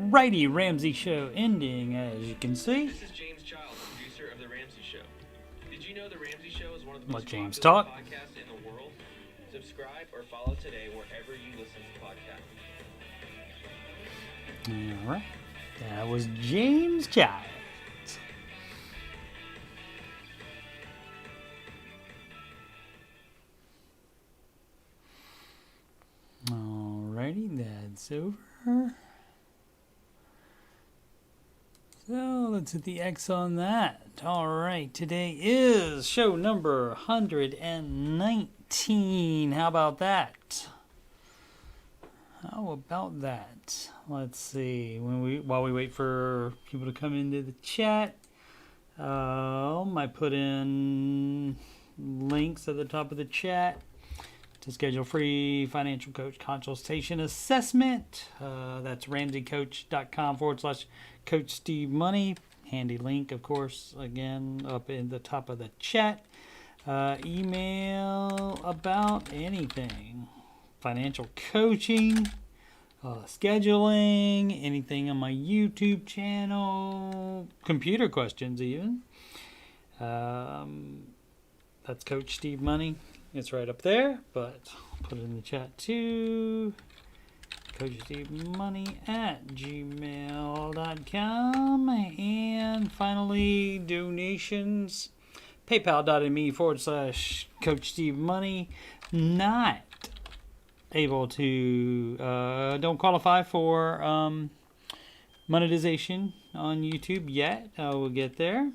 Alrighty, Ramsey Show ending, as you can see. This is James Childs, producer of The Ramsey Show. Did you know The Ramsey Show is one of the Let most James popular talk. podcasts in the world? Subscribe or follow today wherever you listen to podcasts. Alright, that was James Childs. Alrighty, that's over. So let's hit the X on that. Alright, today is show number 119. How about that? How about that? Let's see. While we wait for people to come into the chat, I put in links at the top of the chat to schedule free financial coach consultation assessment. That's ramseycoach.com/Coach Steve Money. Handy link, of course, again, up in the top of the chat. Email about anything. Financial coaching, scheduling, anything on my YouTube channel, computer questions even. That's Coach Steve Money. It's right up there, but I'll put it in the chat too. CoachSteveMoney@gmail.com. And finally, donations. PayPal.me/Coach Steve Money. Not able to, don't qualify for monetization on YouTube yet. We'll get there.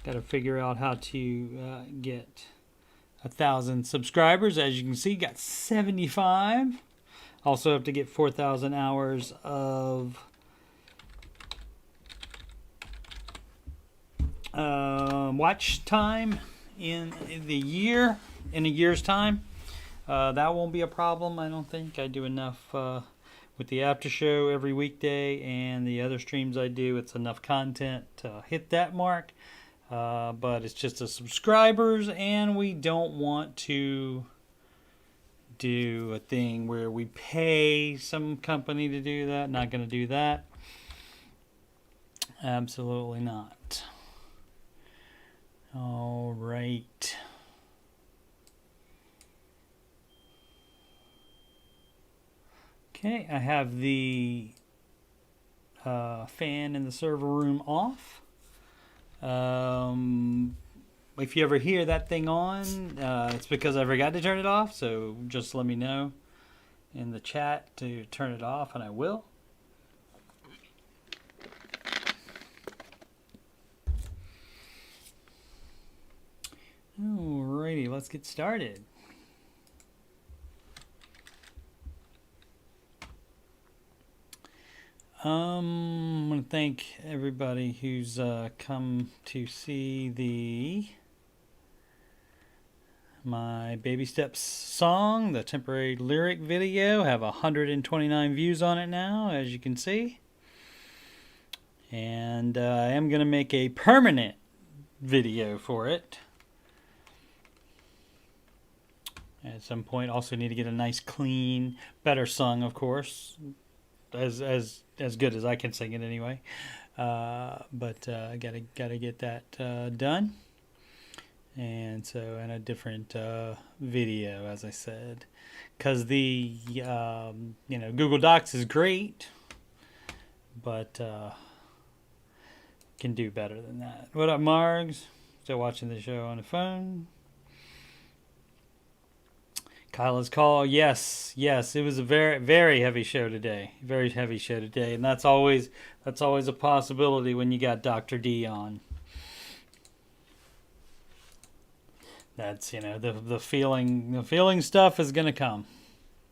Got to figure out how to get 1,000 subscribers. As you can see, got 75. Also have to get 4,000 hours of watch time in a year's time. That won't be a problem, I don't think. I do enough with the Aftershow every weekday and the other streams I do. It's enough content to hit that mark. But it's just the subscribers, and we don't want to do a thing where we pay some company to do that. Not going to do that. Absolutely not. All right. Okay, I have the fan in the server room off. If you ever hear that thing on, it's because I forgot to turn it off, so just let me know in the chat to turn it off, and I will. Alrighty, let's get started. I want to thank everybody who's come to see my Baby Steps song, the temporary lyric video. I have 129 views on it now, as you can see. And I am going to make a permanent video for it at some point. Also need to get a nice, clean, better sung, of course. As good as I can sing it anyway, but I gotta get that done, and so in a different video, as I said, because the Google Docs is great, but can do better than that. What up, Margs? Still watching the show on the phone? Kyla's call, yes, it was a very, very heavy show today. Very heavy show today, and that's always a possibility when you got Dr. D on. That's the feeling stuff is gonna come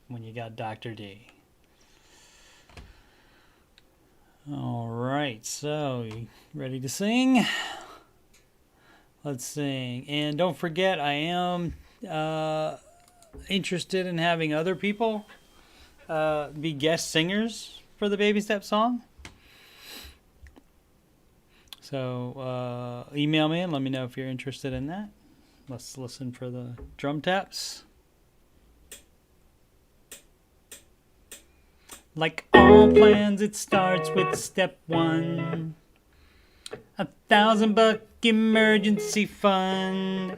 when you got Dr. D. All right, so you ready to sing? Let's sing, and don't forget, I am interested in having other people be guest singers for the Baby Step song. So email me and let me know if you're interested in that. Let's listen for the drum taps. Like all plans, it starts with step one. $1,000 emergency fund.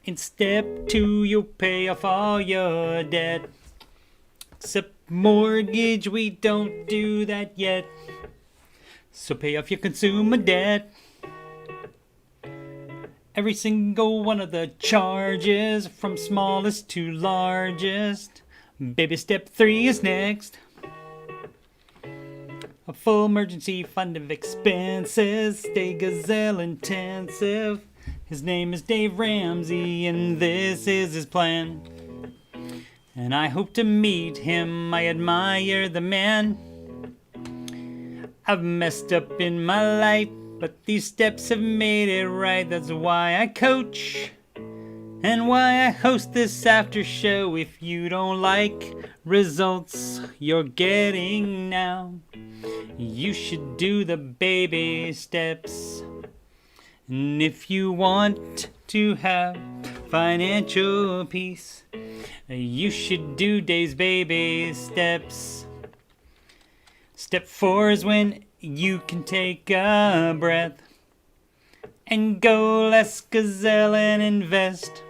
In step two, you'll pay off all your debt. Except mortgage, we don't do that yet. So pay off your consumer debt. Every single one of the charges, from smallest to largest. Baby, step three is next. A full emergency fund of expenses. Stay gazelle intensive. His name is Dave Ramsey, and this is his plan. And I hope to meet him. I admire the man. I've messed up in my life, but these steps have made it right. That's why I coach and why I host this after show. If you don't like results you're getting now, you should do the baby steps. And if you want to have financial peace, you should do Dave's baby steps. Step four is when you can take a breath and go less gazelle and invest.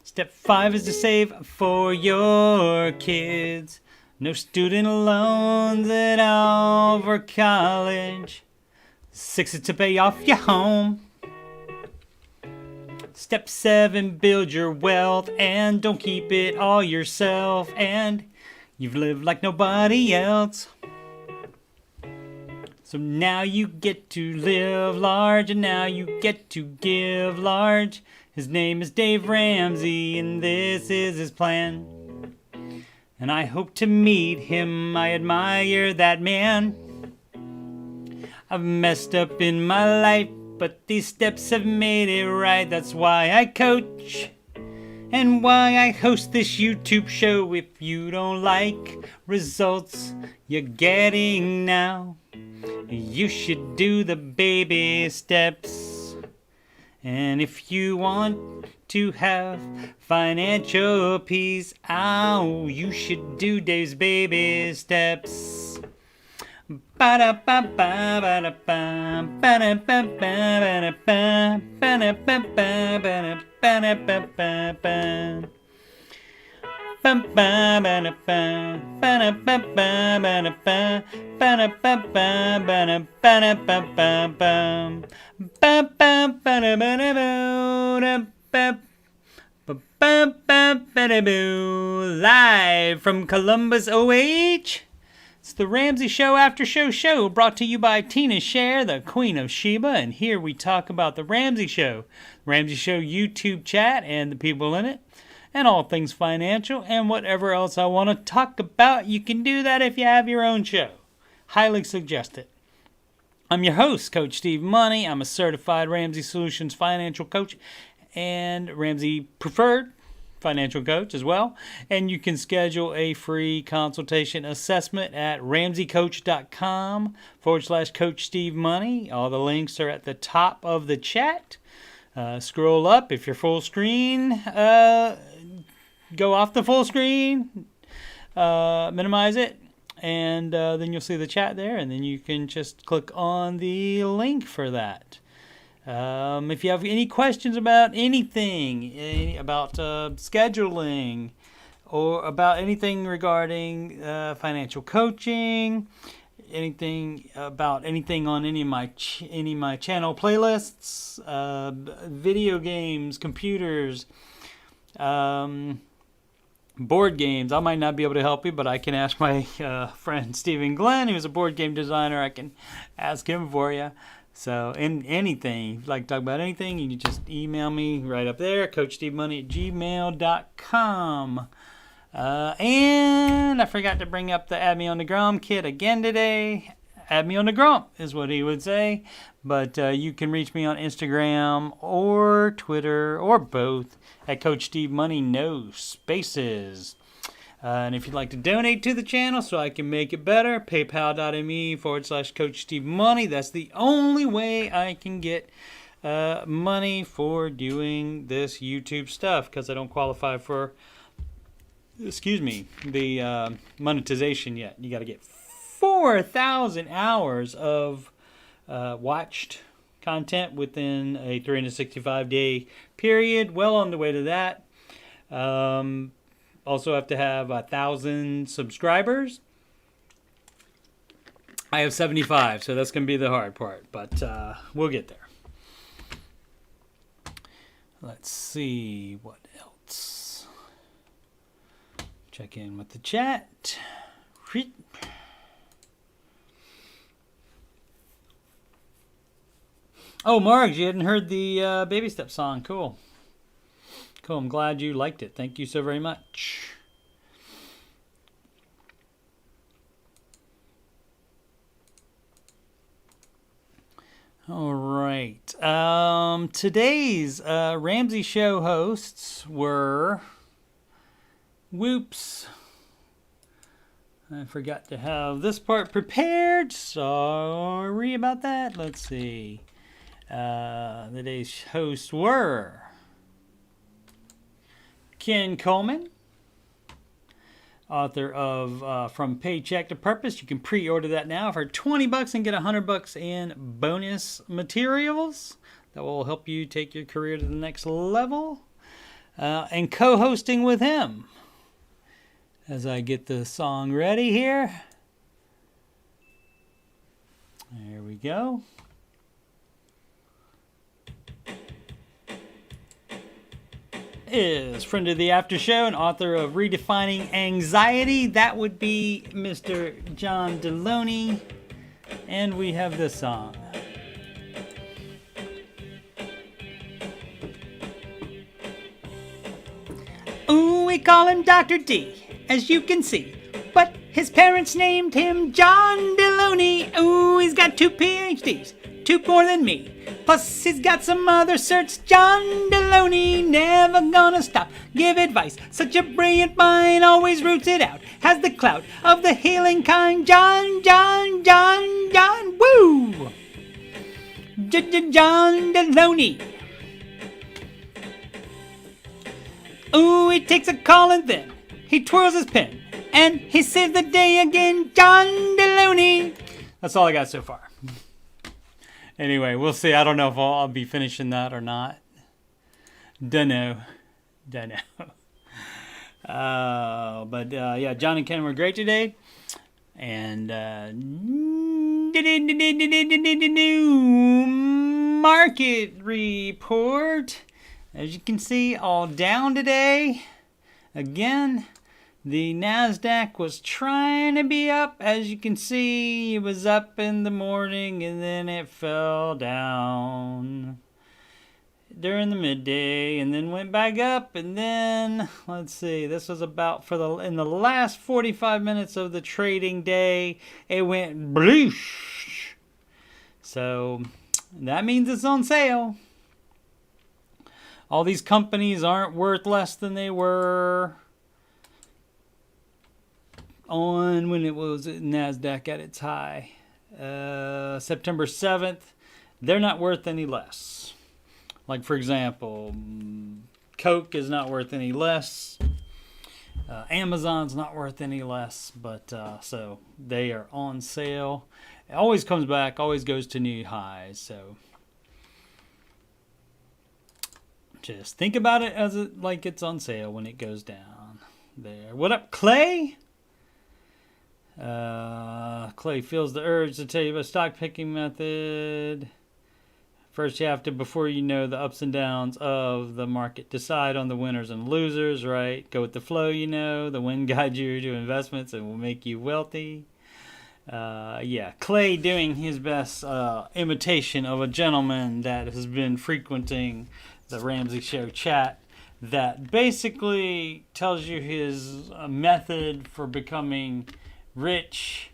Step five is to save for your kids. No student loans at all for college. 6 is to pay off your home. Step 7, build your wealth and don't keep it all yourself. And you've lived like nobody else. So now you get to live large and now you get to give large. His name is Dave Ramsey and this is his plan. And I hope to meet him. I admire that man. I've messed up in my life, but these steps have made it right. That's why I coach and why I host this YouTube show. If you don't like results you're getting now, you should do the baby steps. And if you want to have financial peace, you should do Dave's baby steps. Live from Columbus, OH. It's the Ramsey Show Aftershow show, brought to you by Tina Scher, the Queen of Sheba, and here we talk about the Ramsey Show, Ramsey Show YouTube chat and the people in it, and all things financial, and whatever else I want to talk about. You can do that if you have your own show. Highly suggest it. I'm your host, Coach Steve Money. I'm a certified Ramsey Solutions financial coach and Ramsey Preferred financial coach as well. And you can schedule a free consultation assessment at ramseycoach.com/Coach Steve Money. All the links are at the top of the chat. Scroll up. If you're full screen, go off the full screen, minimize it, and then you'll see the chat there, and then you can just click on the link for that. If you have any questions about anything, about scheduling, or about anything regarding financial coaching, anything about anything on any of my channel playlists, video games, computers, board games, I might not be able to help you, but I can ask my friend Stephen Glenn, who's a board game designer. I can ask him for you. So, in anything, if you'd like to talk about anything, you can just email me right up there, CoachSteveMoney@gmail.com. And I forgot to bring up the Add Me on the Grom kit again today. Add me on the Grom is what he would say. But you can reach me on Instagram or Twitter or both at Coach Steve Money, no spaces. And if you'd like to donate to the channel so I can make it better, paypal.me/Coach Steve Money. That's the only way I can get money for doing this YouTube stuff, because I don't qualify for excuse me, the monetization yet. You got to get 4,000 hours of watched content within a 365-day period. Well on the way to that. Also have to have 1,000 subscribers. I have 75, so that's going to be the hard part, but we'll get there. Let's see what else. Check in with the chat. Oh, Margs, you hadn't heard the Baby Step song. Cool. Cool. I'm glad you liked it. Thank you so very much. All right. Today's Ramsey show hosts were... Whoops. I forgot to have this part prepared. Sorry about that. Let's see. Today's hosts were Ken Coleman, author of From Paycheck to Purpose. You can pre-order that now for $20 and get $100 in bonus materials that will help you take your career to the next level. And co-hosting with him, as I get the song ready here. There we go. Is friend of the Aftershow and author of Redefining Anxiety. That would be Mr. John Deloney. And we have this song. Ooh, we call him Dr. D, as you can see. But his parents named him John Deloney. Ooh, he's got 2 PhDs, 2 more than me. Plus, he's got some other certs. John Deloney, never gonna stop. Give advice. Such a brilliant mind, always roots it out. Has the clout of the healing kind. John, woo! John Deloney. Ooh, he takes a call and then he twirls his pen and he saves the day again. John Deloney. That's all I got so far. Anyway, we'll see. I don't know if I'll be finishing that or not. Dunno. But yeah, John and Ken were great today. And market report. As you can see, all down today. Again, the NASDAQ was trying to be up. As you can see, it was up in the morning and then it fell down during the midday and then went back up. And then, let's see, this was about in the last 45 minutes of the trading day, it went bloosh. So that means it's on sale. All these companies aren't worth less than they were on when it was NASDAQ at its high. September 7th, they're not worth any less. Like, for example, Coke is not worth any less. Amazon's not worth any less. But so they are on sale. It always comes back, always goes to new highs. So just think about it as like it's on sale when it goes down. There. What up, Clay? Clay feels the urge to tell you about stock picking method. First, you have to, before you know the ups and downs of the market, decide on the winners and losers, right? Go with the flow, the wind guides you to investments and will make you wealthy. Yeah, Clay doing his best imitation of a gentleman that has been frequenting the Ramsey Show chat that basically tells you his method for becoming rich,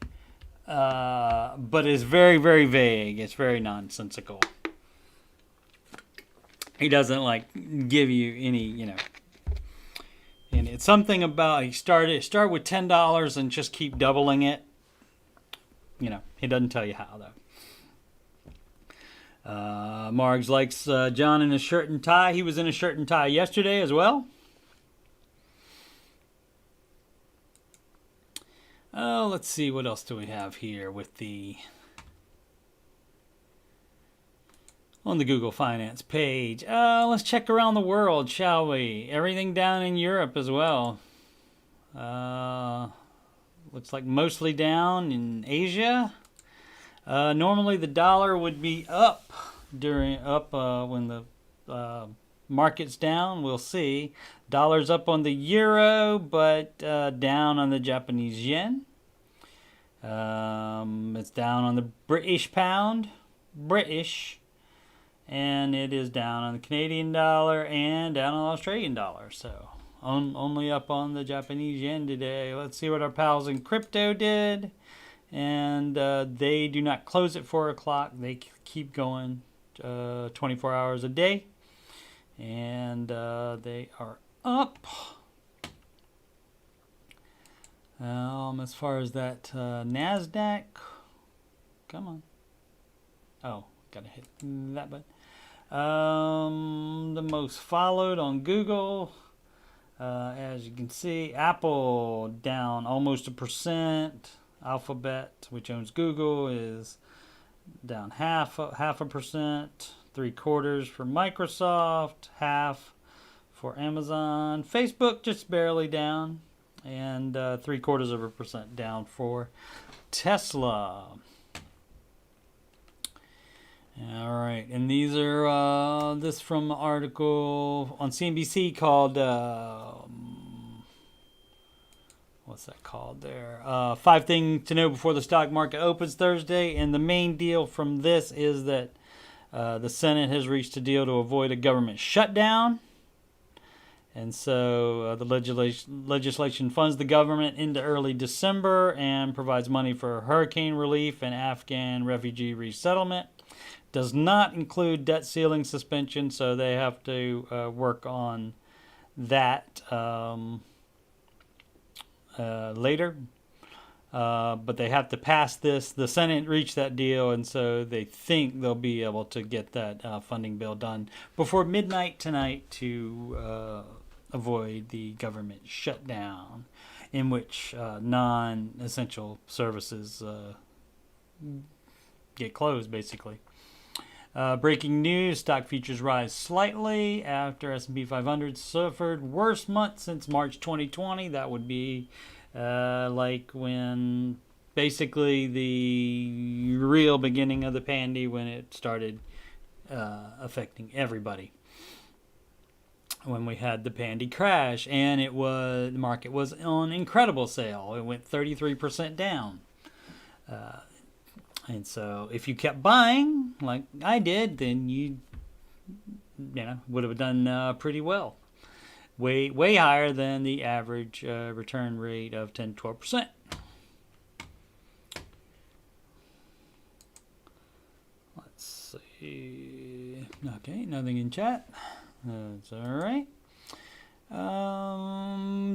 but is very, very vague. It's very nonsensical. He doesn't give you any, and it's something about start with $10 and just keep doubling it. He doesn't tell you how though. Margs likes John in a shirt and tie. He was in a shirt and tie yesterday as well. Oh, let's see, what else do we have here with the on the Google Finance page. Let's check around the world, shall we? Everything down in Europe as well. Looks like mostly down in Asia. Normally the dollar would be up when the market's down. We'll see. Dollar's up on the euro, but down on the Japanese yen. It's down on the British pound. And it is down on the Canadian dollar and down on the Australian dollar. So only up on the Japanese yen today. Let's see what our pals in crypto did. And they do not close at 4 o'clock. They keep going 24 hours a day. And they are up. As far as that NASDAQ, come on. Oh, gotta hit that button. The most followed on Google, as you can see, Apple down almost 1%. Alphabet, which owns Google, is down half a percent. 3/4 for Microsoft, half for Amazon. Facebook just barely down, and 0.75% down for Tesla. All right, and these are this from an article on CNBC called what's that called there? 5 things to know before the stock market opens Thursday. And the main deal from this is that the Senate has reached a deal to avoid a government shutdown. And so the legislation funds the government into early December and provides money for hurricane relief and Afghan refugee resettlement. Does not include debt ceiling suspension, so they have to work on that later. But they have to pass this. The Senate reached that deal, and so they think they'll be able to get that funding bill done before midnight tonight to avoid the government shutdown, in which non-essential services get closed, basically. Breaking news, stock futures rise slightly after S&P 500 suffered worst month since March 2020. That would be like when basically the real beginning of the pandy, when it started affecting everybody. When we had the pandy crash, and the market was on incredible sale. It went 33% down. And so if you kept buying like I did, then you would have done pretty well. Way higher than the average return rate of 10-12%. Let's see. Okay, nothing in chat. That's all right.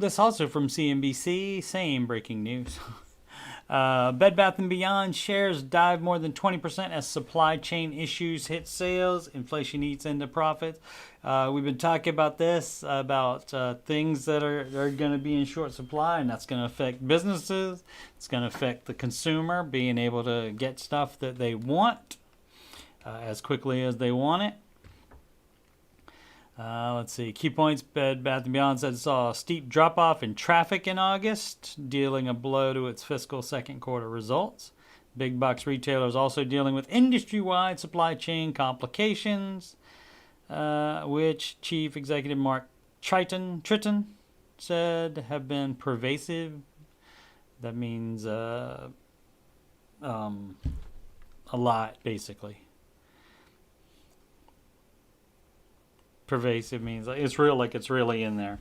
This also from CNBC. Same breaking news. Bed Bath & Beyond shares dive more than 20% as supply chain issues hit sales. Inflation eats into profits. We've been talking about this, about things that are going to be in short supply, and that's going to affect businesses. It's going to affect the consumer being able to get stuff that they want as quickly as they want it. Let's see. Key points. Bed Bath & Beyond said it saw a steep drop-off in traffic in August, dealing a blow to its fiscal second quarter results. Big box retailers also dealing with industry-wide supply chain complications, which Chief Executive Mark Tritton said have been pervasive. That means a lot, basically. Pervasive means it's real, like it's really in there.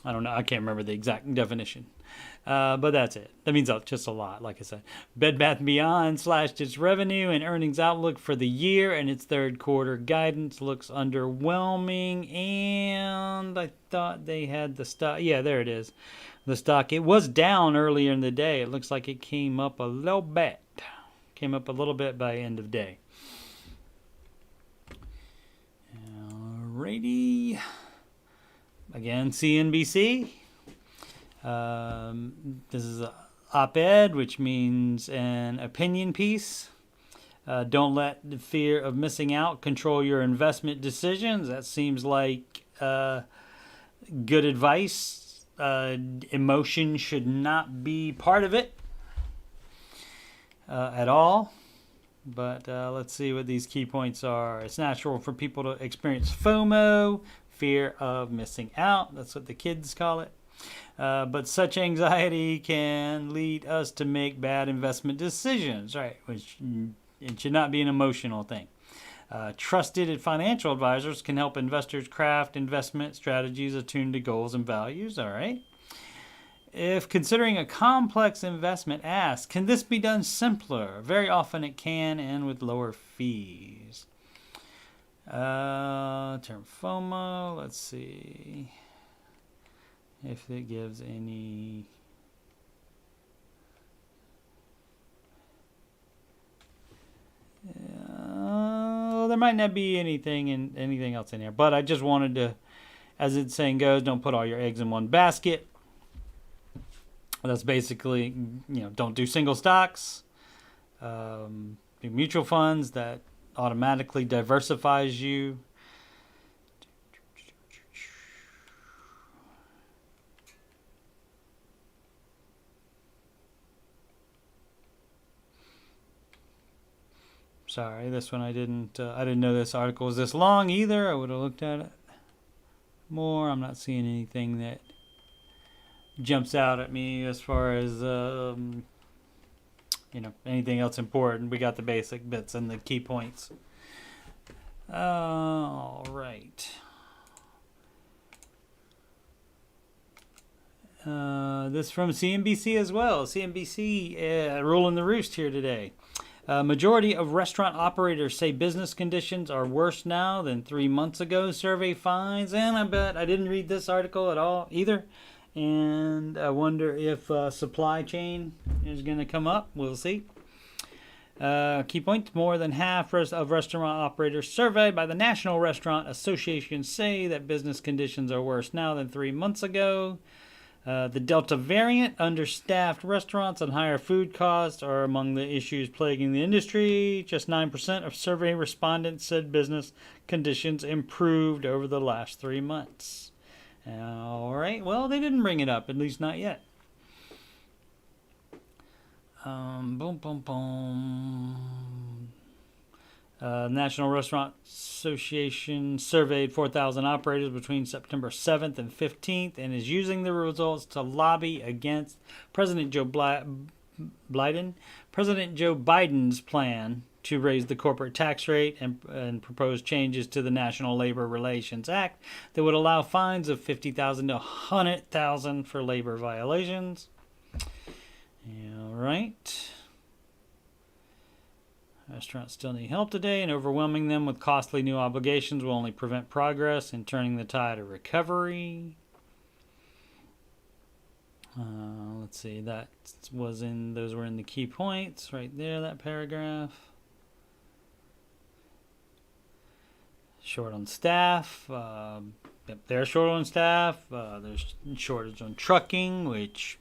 I don't know. I can't remember the exact definition. But that's it. That means just a lot, like I said. Bed Bath & Beyond slashed its revenue and earnings outlook for the year, and its third quarter guidance looks underwhelming. And I thought they had the stock. Yeah, there it is. The stock. It was down earlier in the day. It looks like it came up a little bit. Came up a little bit by end of day. Alrighty. Again, CNBC. This is op-ed, which means an opinion piece. Don't let the fear of missing out control your investment decisions. That seems like good advice. Emotion should not be part of it at all. But let's see what these key points are. It's natural for people to experience FOMO, fear of missing out. That's what the kids call it. But such anxiety can lead us to make bad investment decisions, right? Which it should not be an emotional thing. Trusted financial advisors can help investors craft investment strategies attuned to goals and values, all right? If considering a complex investment, ask, can this be done simpler? Very often it can, and with lower fees. Term FOMO, let's see if it gives any. There might not be anything else in here, but I just wanted to, as the saying goes, don't put all your eggs in one basket. That's basically, don't do single stocks. Do mutual funds. That automatically diversifies you. Sorry, this one I didn't know this article was this long either. I would have looked at it more. I'm not seeing anything that jumps out at me as far as anything else important. We got the basic bits and the key points. All right. This from CNBC as well. CNBC ruling the roost here today. Majority of restaurant operators say business conditions are worse now than 3 months ago, survey finds. And I bet I didn't read this article at all either. And I wonder if supply chain is going to come up. We'll see. Key point, more than half of restaurant operators surveyed by the National Restaurant Association say that business conditions are worse now than 3 months ago. The Delta variant, understaffed restaurants, and higher food costs are among the issues plaguing the industry. Just 9% of survey respondents said business conditions improved over the last 3 months. All right, well, they didn't bring it up, at least not yet. National Restaurant Association surveyed 4,000 operators between September 7th and 15th and is using the results to lobby against President Joe Biden's plan to raise the corporate tax rate and propose changes to the National Labor Relations Act that would allow fines of $50,000 to $100,000 for labor violations. All right. Restaurants still need help today, and overwhelming them with costly new obligations will only prevent progress in turning the tide of recovery. Let's see, those were in the key points right there, that paragraph. Short on staff. They're short on staff. There's shortage on trucking, which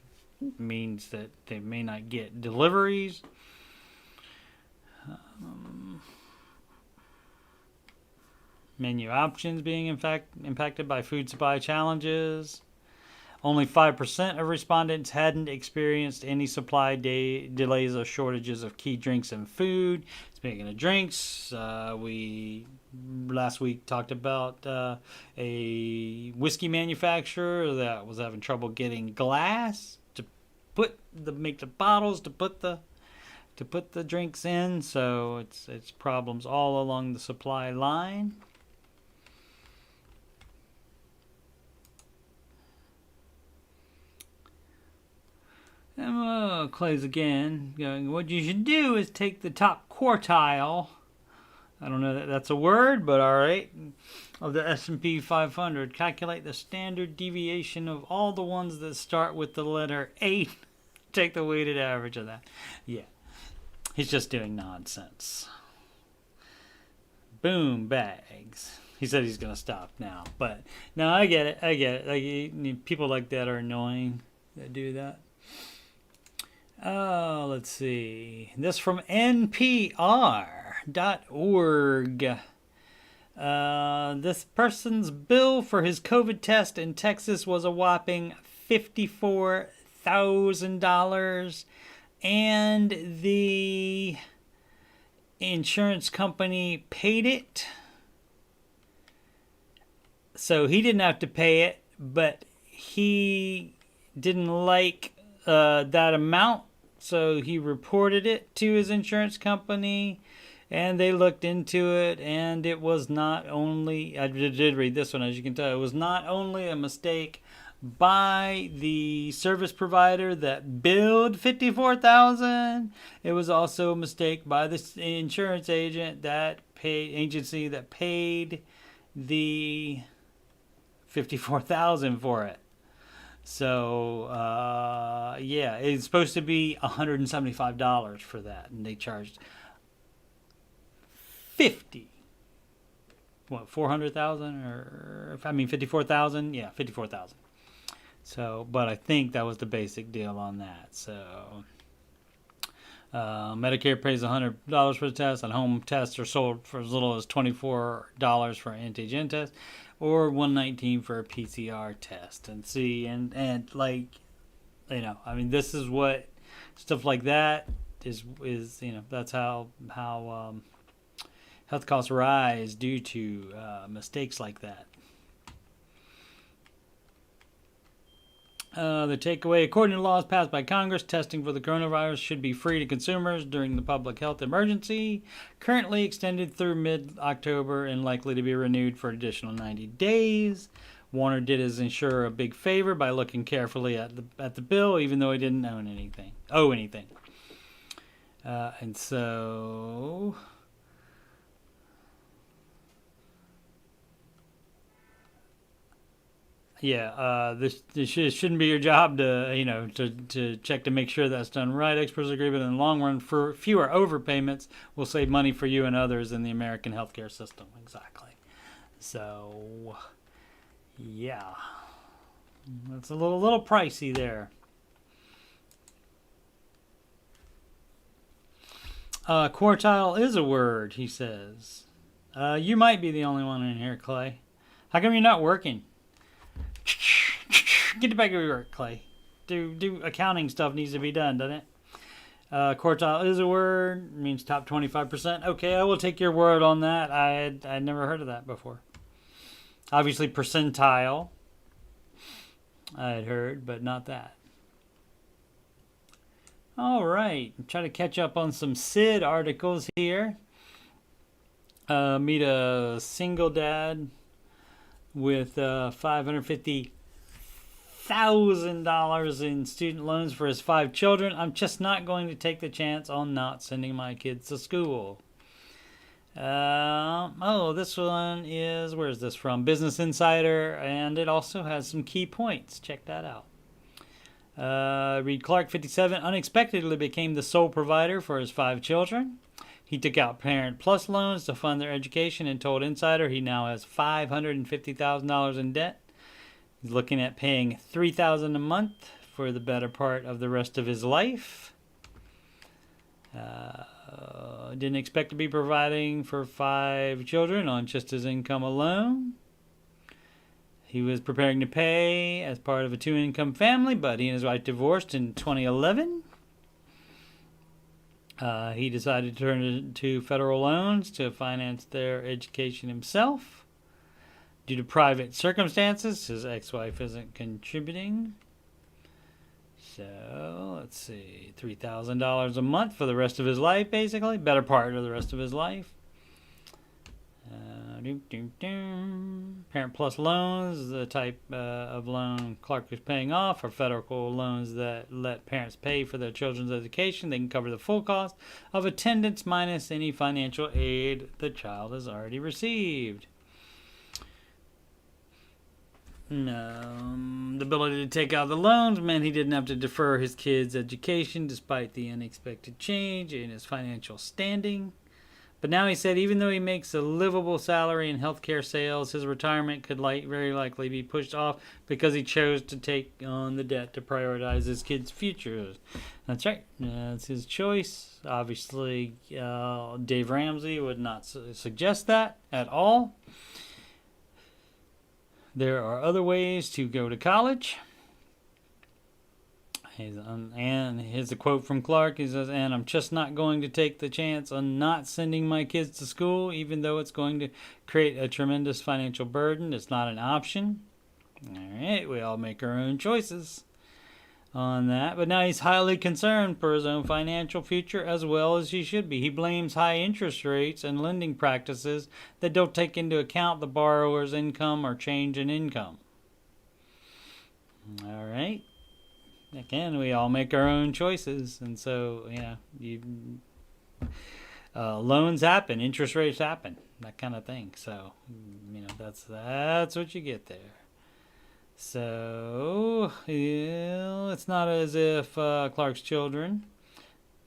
means that they may not get deliveries. Menu options being impacted by food supply challenges. Only 5% of respondents hadn't experienced any supply delays or shortages of key drinks and food. Speaking of drinks, we last week talked about a whiskey manufacturer that was having trouble getting glass to make the bottles to put the drinks in. So it's problems all along the supply line. And Clay's again going, what you should do is take the top quartile, I don't know that that's a word, but all right, of the S&P 500. Calculate the standard deviation of all the ones that start with the letter 8. Take the weighted average of that. Yeah, he's just doing nonsense. Boom, bags. He said he's going to stop now. But, no, I get it. Like, people like that are annoying that do that. Let's see. This from NPR.org. This person's bill for his COVID test in Texas was a whopping $54,000, and the insurance company paid it. So he didn't have to pay it, but he didn't like that amount, so he reported it to his insurance company, and they looked into it, and it was not only, I did read this one, as you can tell, it was not only a mistake by the service provider that billed $54,000, it was also a mistake by the insurance agency that paid the $54,000 for it. So, yeah, it's supposed to be $175 for that, and they charged 400,000 or, I mean, 54,000? Yeah, 54,000. So, but I think that was the basic deal on that. So, Medicare pays $100 for the test, and home tests are sold for as little as $24 for an antigen test, or $119 for a PCR test. And see, and like, you know, I mean, this is what stuff like that is you know, that's how health costs rise due to mistakes like that. The takeaway: according to laws passed by Congress, testing for the coronavirus should be free to consumers during the public health emergency, currently extended through mid-October and likely to be renewed for an additional 90 days. Warner did his insurer a big favor by looking carefully at the bill, even though he didn't owe anything. And so, yeah, this shouldn't be your job to check to make sure that's done right. Experts agree that in the long run, for fewer overpayments will save money for you and others in the American healthcare system. Exactly. So, yeah, that's a little pricey there. Quartile is a word, he says. You might be the only one in here, Clay. How come you're not working? Get back to work, Clay. Do accounting stuff needs to be done, doesn't it? Quartile is a word, means top 25%. Okay, I will take your word on that. I'd never heard of that before. Obviously, percentile I had heard, but not that. All right, try to catch up on some Sid articles here. Meet a single dad with $550,000 in student loans for his 5 children. I'm just not going to take the chance on not sending my kids to school. This one is, where's this from? Business Insider, and it also has some key points. Check that out. Reed Clark, 57, unexpectedly became the sole provider for his 5 children. He took out Parent Plus loans to fund their education and told Insider he now has $550,000 in debt. He's looking at paying $3,000 a month for the better part of the rest of his life. Didn't expect to be providing for 5 children on just his income alone. He was preparing to pay as part of a 2-income family, but he and his wife divorced in 2011. He decided to turn to federal loans to finance their education himself. Due to private circumstances, his ex-wife isn't contributing. So, let's see, $3,000 a month for the rest of his life, basically. Better part of the rest of his life. Parent Plus loans, the type of loan Clark is paying off, are federal loans that let parents pay for their children's education. They can cover the full cost of attendance minus any financial aid the child has already received. The ability to take out the loans meant he didn't have to defer his kids' education despite the unexpected change in his financial standing. But now he said even though he makes a livable salary in healthcare sales, his retirement could very likely be pushed off because he chose to take on the debt to prioritize his kids' futures. That's right. That's his choice. Obviously, Dave Ramsey would not suggest that at all. There are other ways to go to college. And here's a quote from Clark. He says, and I'm just not going to take the chance on not sending my kids to school, even though it's going to create a tremendous financial burden. It's not an option. All right, we all make our own choices on that. But now he's highly concerned for his own financial future, as well as he should be. He blames high interest rates and lending practices that don't take into account the borrower's income or change in income. All right. Again, we all make our own choices, and so loans happen, interest rates happen, that kind of thing. So that's what you get there. So it's not as if Clark's children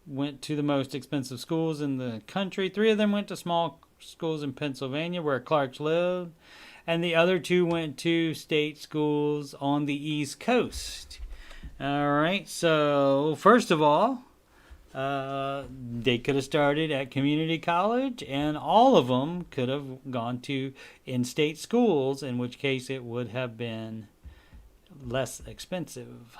went to the most expensive schools in the country. 3 of them went to small schools in Pennsylvania, where Clark's lived, and the other 2 went to state schools on the East Coast. All right, so first of all, they could have started at community college, and all of them could have gone to in-state schools, in which case it would have been less expensive.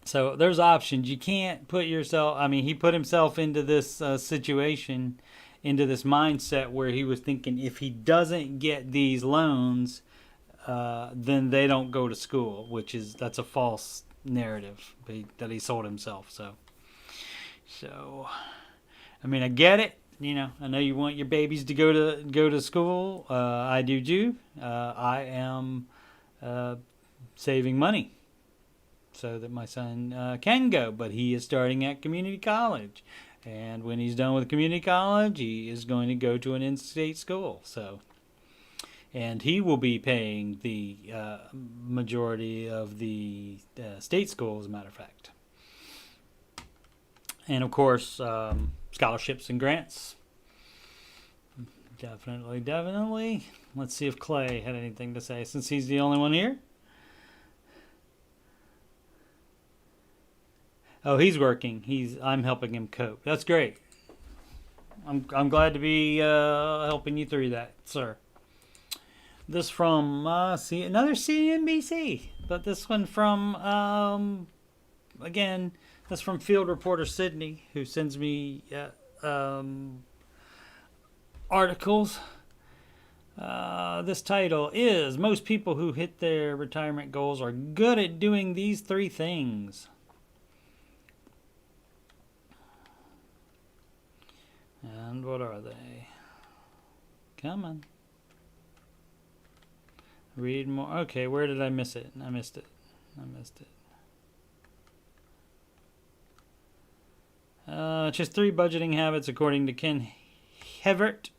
So there's options. You can't put yourself, he put himself into this situation, into this mindset where he was thinking if he doesn't get these loans, then they don't go to school, that's a false narrative that he sold himself. So I get it. I know you want your babies to go to school. I do too. I am saving money so that my son can go, but he is starting at community college, and when he's done with community college, he is going to go to an in-state school. And he will be paying the majority of the state school, as a matter of fact. And, of course, scholarships and grants. Definitely. Let's see if Clay had anything to say, since he's the only one here. Oh, he's working. I'm helping him cope. That's great. I'm glad to be helping you through that, sir. This from another CNBC, but this one from that's from field reporter Sydney, who sends me articles. This title is most people who hit their retirement goals are good at doing these 3 things. And what are they? Come on. Read more. Okay, where did I miss it? I missed it. Just 3 budgeting habits according to Ken Hevert,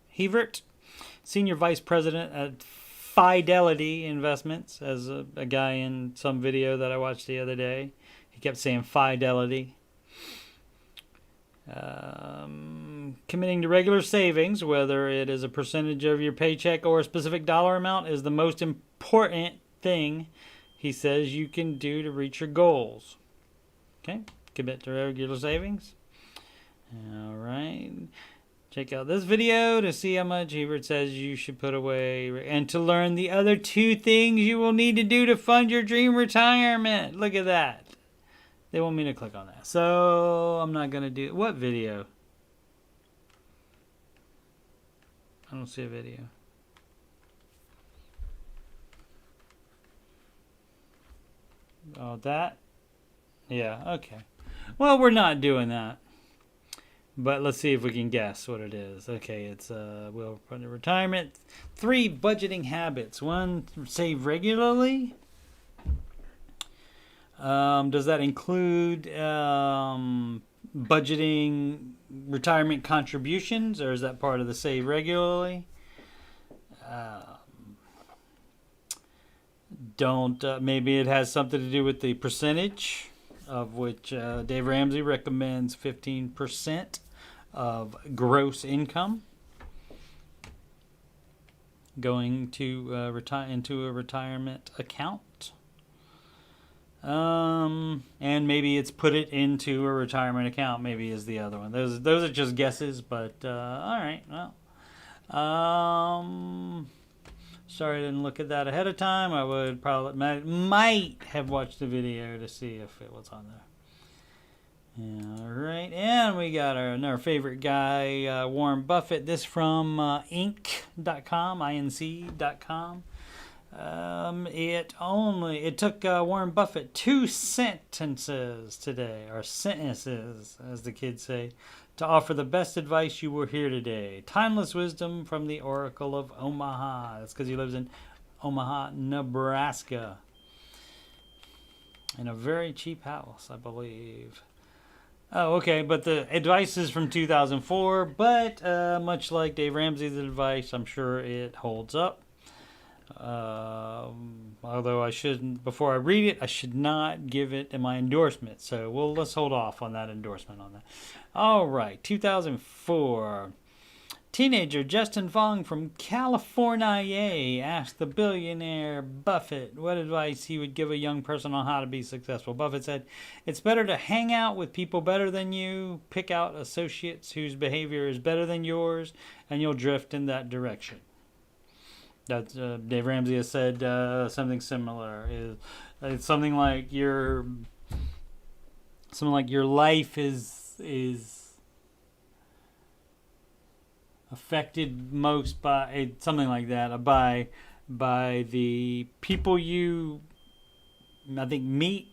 Senior Vice President at Fidelity Investments, as a guy in some video that I watched the other day. He kept saying Fidelity. Committing to regular savings, whether it is a percentage of your paycheck or a specific dollar amount, is the most important thing, he says, you can do to reach your goals. Okay, commit to regular savings. All right. Check out this video to see how much Hebert says you should put away and to learn the other 2 things you will need to do to fund your dream retirement. Look at that. They want me to click on that. So I'm not going to do... What video? I don't see a video. Oh, that? Yeah, okay. Well, we're not doing that. But let's see if we can guess what it is. Okay, it's we'll put in retirement. 3 budgeting habits. 1, save regularly. Does that include budgeting retirement contributions, or is that part of the save regularly? Maybe it has something to do with the percentage, of which Dave Ramsey recommends 15% of gross income going to into a retirement account. And maybe it's put it into a retirement account. Maybe is the other one. Those are just guesses, but all right. Well, sorry I didn't look at that ahead of time. I would probably might have watched the video to see if it was on there. All right, and we got our favorite guy, Warren Buffett. This from inc.com, inc.com. It took Warren Buffett 2 sentences today, or sentences, as the kids say, to offer the best advice you will hear today. Timeless wisdom from the Oracle of Omaha. That's because he lives in Omaha, Nebraska, in a very cheap house, I believe. Oh, okay, but the advice is from 2004, but much like Dave Ramsey's advice, I'm sure it holds up. Although I shouldn't, before I read it, I should not give it my endorsement. So let's hold off on that endorsement on that. All right, 2004. Teenager Justin Fong from California asked the billionaire Buffett what advice he would give a young person on how to be successful. Buffett said, "It's better to hang out with people better than you, pick out associates whose behavior is better than yours, and you'll drift in that direction." That Dave Ramsey has said something similar. It's something like your life is affected most by something like that, by the people you meet,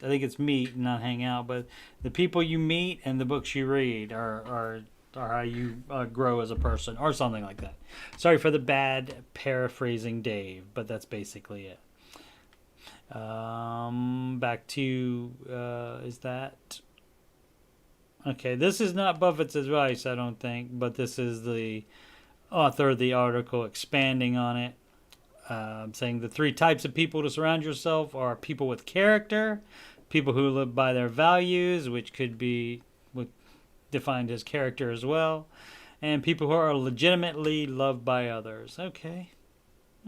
it's meet, not hang out, but the people you meet and the books you read are how you grow as a person, or something like that. Sorry for the bad paraphrasing, Dave, but that's basically it. Back to is that okay? This is not Buffett's advice, I don't think, but this is the author of the article expanding on it, saying the 3 types of people to surround yourself are people with character, people who live by their values, which could be defined as character as well, and people who are legitimately loved by others. Okay,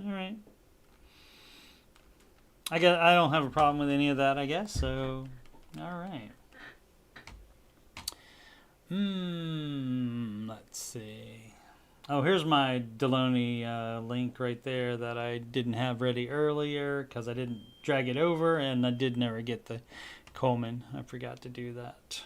all right. I don't have a problem with any of that, I guess. So, all right. Let's see. Oh, here's my Deloney link right there that I didn't have ready earlier because I didn't drag it over, and I did never get the Coleman. I forgot to do that.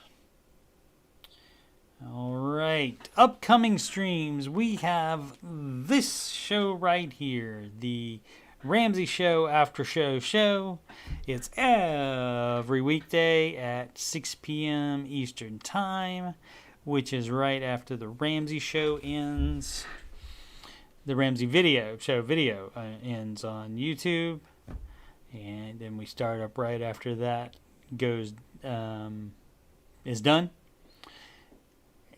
All right. Upcoming streams. We have this show right here, the Ramsey Show Aftershow show. It's every weekday at 6 p.m. Eastern Time, which is right after the Ramsey Show ends. The Ramsey video ends on YouTube, and then we start up right after that is done.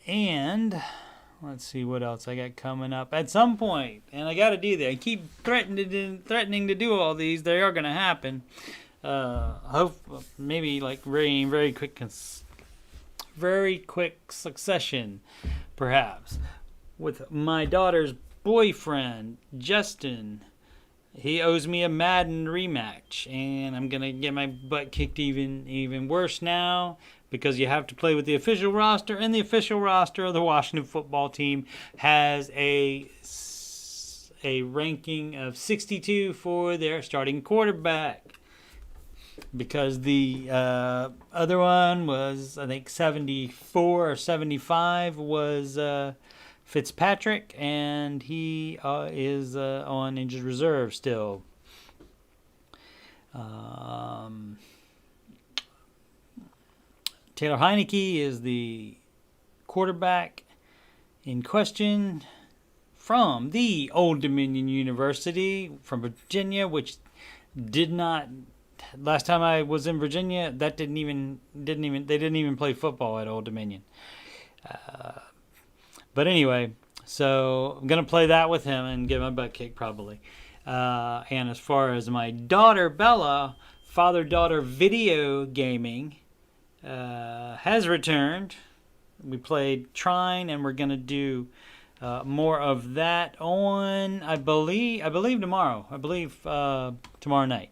And let's see what else I got coming up at some point, and I got to do that. I keep threatening to do all these. They are going to happen. Hope maybe like very quick succession, perhaps. With my daughter's boyfriend, Justin, he owes me a Madden rematch, and I'm gonna get my butt kicked even worse now, because you have to play with the official roster, and the official roster of the Washington football team has a ranking of 62 for their starting quarterback, because the other one was, I think, 74 or 75 was Fitzpatrick, and he is on injured reserve still. Taylor Heineke is the quarterback in question from the Old Dominion University from Virginia, which did not. Last time I was in Virginia, that they didn't even play football at Old Dominion. But anyway, so I'm gonna play that with him and get my butt kicked probably. And as far as my daughter Bella, father-daughter video gaming has returned. We played Trine, and we're gonna do more of that on I believe tomorrow. I believe tomorrow night.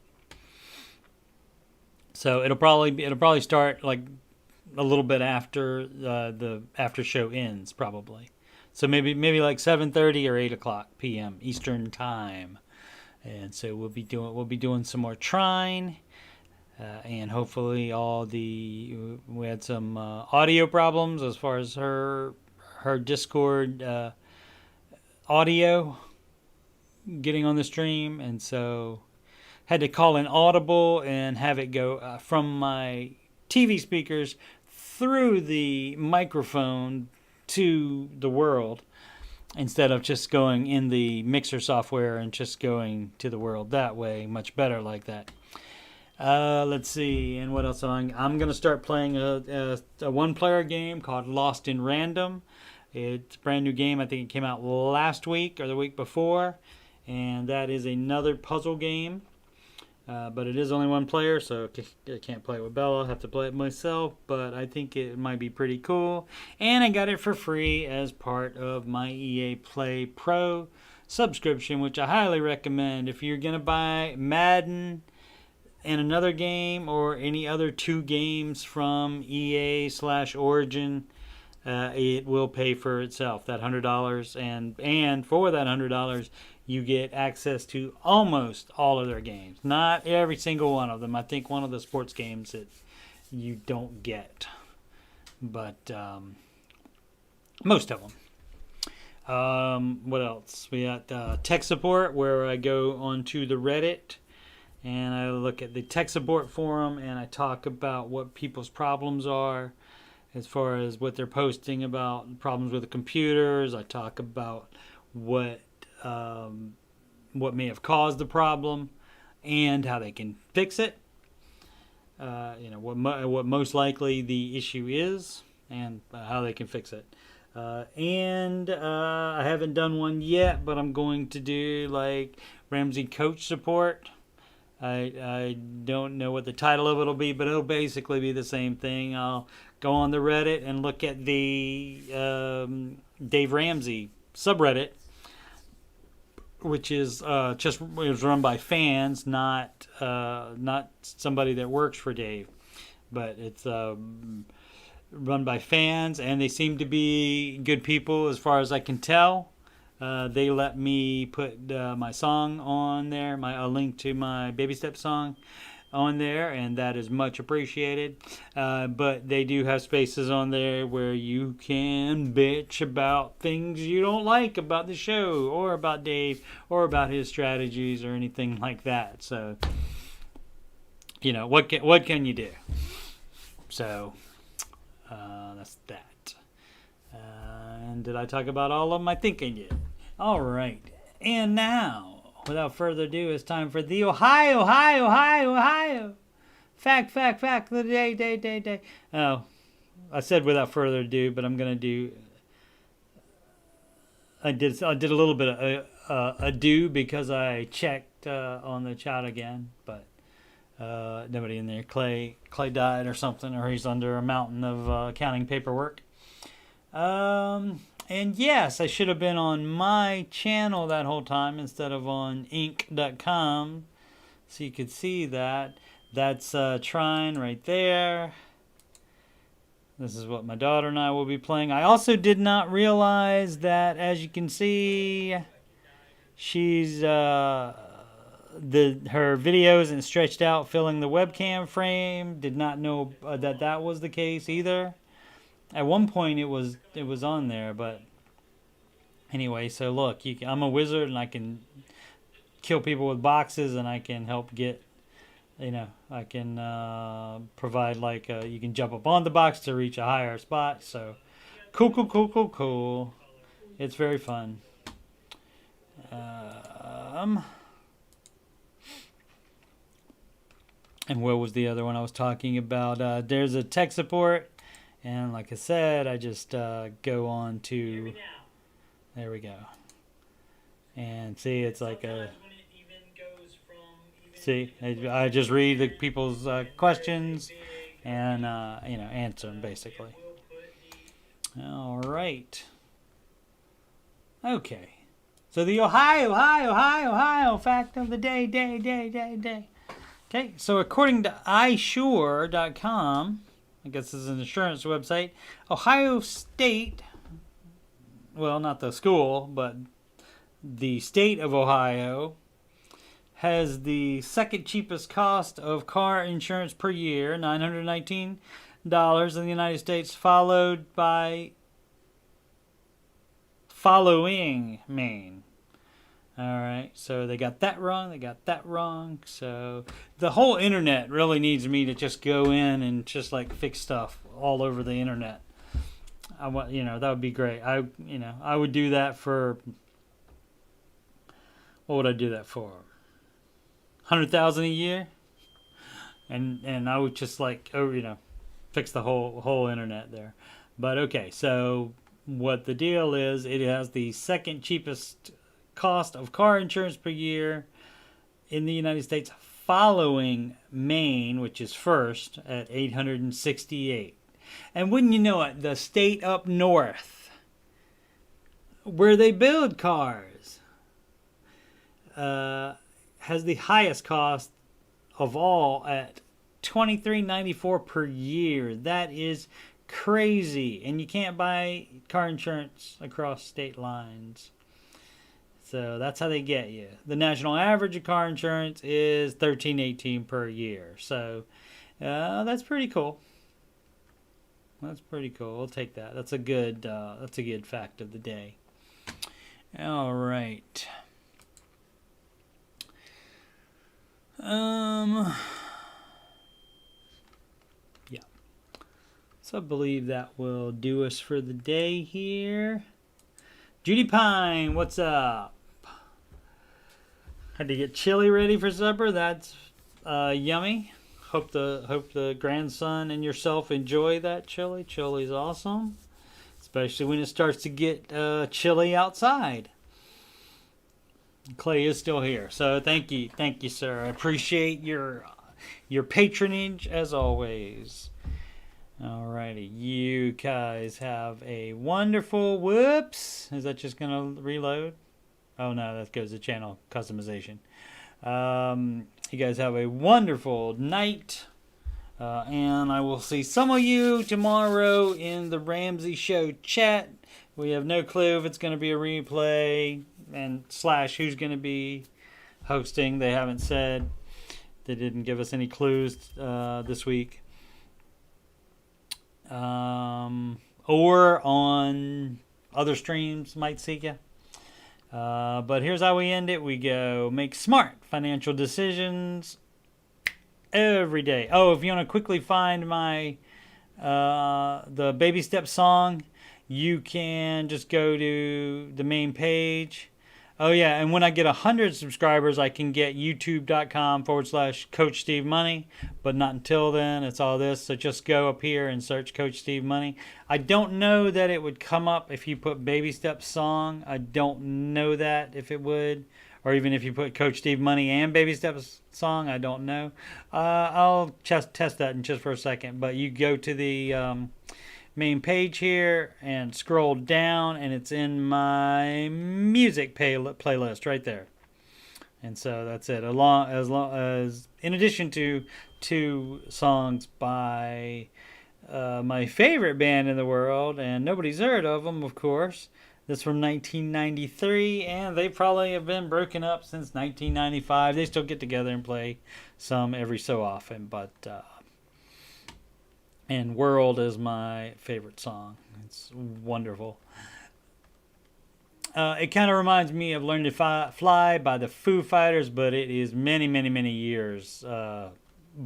So it'll probably start like a little bit after the after show ends, probably. So maybe like 7:30 or 8:00 p.m. Eastern time. And so we'll be doing some more Trine, and hopefully we had some audio problems as far as her Discord audio getting on the stream, and so had to call in Audible and have it go from my TV speakers through the microphone to the world, instead of just going in the mixer software and just going to the world that way. Much better like that. Let's see, and what else? I'm going to start playing a one-player game called Lost in Random. It's a brand new game. I think it came out last week or the week before, and that is another puzzle game. But it is only one player, so I can't play it with Bella. I have to play it myself, but I think it might be pretty cool. And I got it for free as part of my EA Play Pro subscription, which I highly recommend. If you're going to buy Madden and another game, or any other 2 games from EA/Origin, it will pay for itself, that $100. And for that $100, you get access to almost all of their games. Not every single one of them. I think one of the sports games that you don't get. But most of them. What else? We got tech support, where I go onto the Reddit and I look at the tech support forum and I talk about what people's problems are as far as what they're posting about problems with the computers. I talk about what may have caused the problem and how they can fix it. What most likely the issue is, and how they can fix it. And I haven't done one yet, but I'm going to do like Ramsey coach support. I don't know what the title of it'll be, but it'll basically be the same thing. I'll go on the Reddit and look at the Dave Ramsey subreddit, which is it was run by fans, not somebody that works for Dave, but it's run by fans, and they seem to be good people as far as I can tell. They let me put my song on there, a link to my Baby Step song on there, and that is much appreciated. But they do have spaces on there where you can bitch about things you don't like about the show, or about Dave, or about his strategies, or anything like that. So, what can you do? So, that's that. And did I talk about all of them? I think I did. All right. And now, without further ado, it's time for the Ohio fact of the day. Oh, I said without further ado, but I'm going to do... I did a little bit of ado because I checked on the chat again, but nobody in there. Clay died or something, or he's under a mountain of accounting paperwork. And yes, I should have been on my channel that whole time instead of on Inc.com, so you could see that. That's Trine right there. This is what my daughter and I will be playing. I also did not realize that, as you can see, she's her video isn't stretched out filling the webcam frame. Did not know that was the case either. At one point it was on there, but anyway, so look, I'm a wizard and I can kill people with boxes, and I can help get, I can provide you can jump up on the box to reach a higher spot. So cool. It's very fun. And what was the other one I was talking about? There's a tech support. And like I said, I just go on to... There we go. And see, it's like a... See, I just read the people's questions and, answer them, basically. All right. Okay. So the Ohio fact of the day. Okay, so according to iSure.com, I guess this is an insurance website, Ohio State, well, not the school, but the state of Ohio, has the second cheapest cost of car insurance per year, $919 in the United States, following Maine. All right, so they got that wrong. So the whole internet really needs me to just go in and just like fix stuff all over the internet. I want, that would be great. I would do that for, what would I do that for? 100,000 a year, and I would just like, fix the whole internet there. But okay, so what the deal is, it has the second cheapest cost of car insurance per year in the United States, following Maine, which is first at $868. And wouldn't you know it, the state up north where they build cars has the highest cost of all at $23.94 per year. That is crazy, and you can't buy car insurance across state lines. So that's how they get you. The national average of car insurance is $13.18 per year. So that's pretty cool. That's pretty cool. I'll take that. That's a good fact of the day. All right. Yeah. So I believe that will do us for the day here. Judy Pine, what's up? Had to get chili ready for supper. That's yummy. Hope the grandson and yourself enjoy that chili. Chili's awesome, especially when it starts to get chilly outside. Clay is still here, so thank you, sir. I appreciate your patronage as always. Alrighty, you guys have a wonderful. Whoops, is that just gonna reload? Oh no, that goes to channel customization. You guys have a wonderful night, and I will see some of you tomorrow in the Ramsey Show chat. We have no clue if it's going to be a replay and / who's going to be hosting. They haven't said. They didn't give us any clues this week. Or on other streams might see ya. But here's how we end it. We go make smart financial decisions every day. Oh, if you want to quickly find my the Baby Steps song, you can just go to the main page. Oh yeah, and when I get 100 subscribers, I can get youtube.com/Coach Steve Money, but not until then. It's all this, so just go up here and search Coach Steve Money. I don't know that it would come up if you put Baby Steps song. I don't know that if it would, or even if you put Coach Steve Money and Baby Steps song. I don't know. I'll just test that in just for a second. But you go to the main page here and scroll down, and it's in my music playlist right there. And so that's it. As in addition to 2 songs by my favorite band in the world, and nobody's heard of them, of course. This from 1993, and they probably have been broken up since 1995. They still get together and play some every so often, but and World is my favorite song. It's wonderful. It kind of reminds me of Learn to Fly by the Foo Fighters, but it is many, many, many years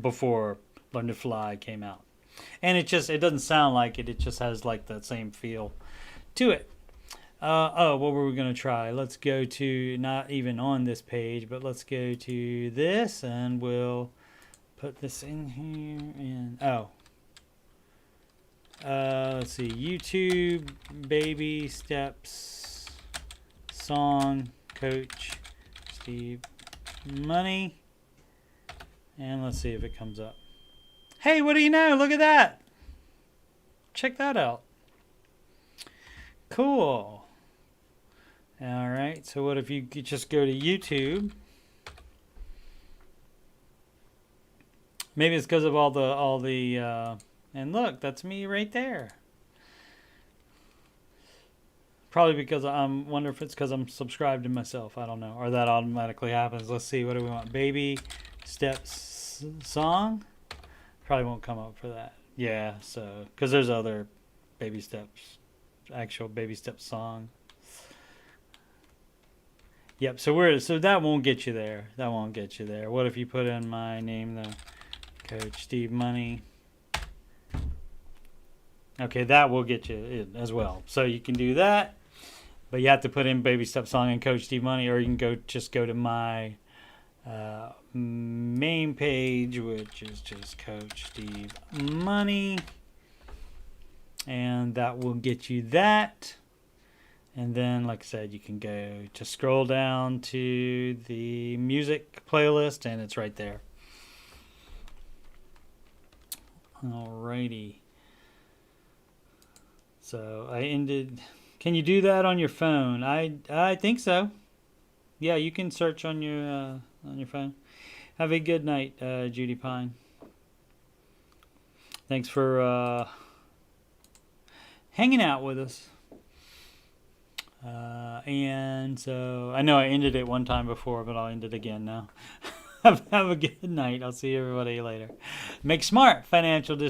before Learn to Fly came out. And it doesn't sound like it. It just has like that same feel to it. What were we going to try? Let's go to, not even on this page, but let's go to this, and we'll put this in here. And let's see, YouTube Baby Steps song, Coach Steve Money, and let's see if it comes up. Hey, what do you know? Look at that. Check that out. Cool. All right. So what if you could just go to YouTube? Maybe it's because of all the and look, that's me right there. Probably because wonder if it's because I'm subscribed to myself. I don't know, or that automatically happens. Let's see. What do we want? Baby steps song. Probably won't come up for that. Yeah. So because there's other baby steps, actual baby steps song. Yep. So that won't get you there. That won't get you there. What if you put in my name though? Coach Steve Money. Okay, that will get you in as well. So you can do that, but you have to put in Baby Step Song and Coach Steve Money, or you can just go to my main page, which is just Coach Steve Money, and that will get you that. And then, like I said, you can go to scroll down to the music playlist, and it's right there. Alrighty. So I ended. Can you do that on your phone? I think so. Yeah, you can search on your phone. Have a good night, Judy Pine. Thanks for hanging out with us. And so I know I ended it one time before, but I'll end it again now. Have a good night. I'll see everybody later. Make smart financial decisions.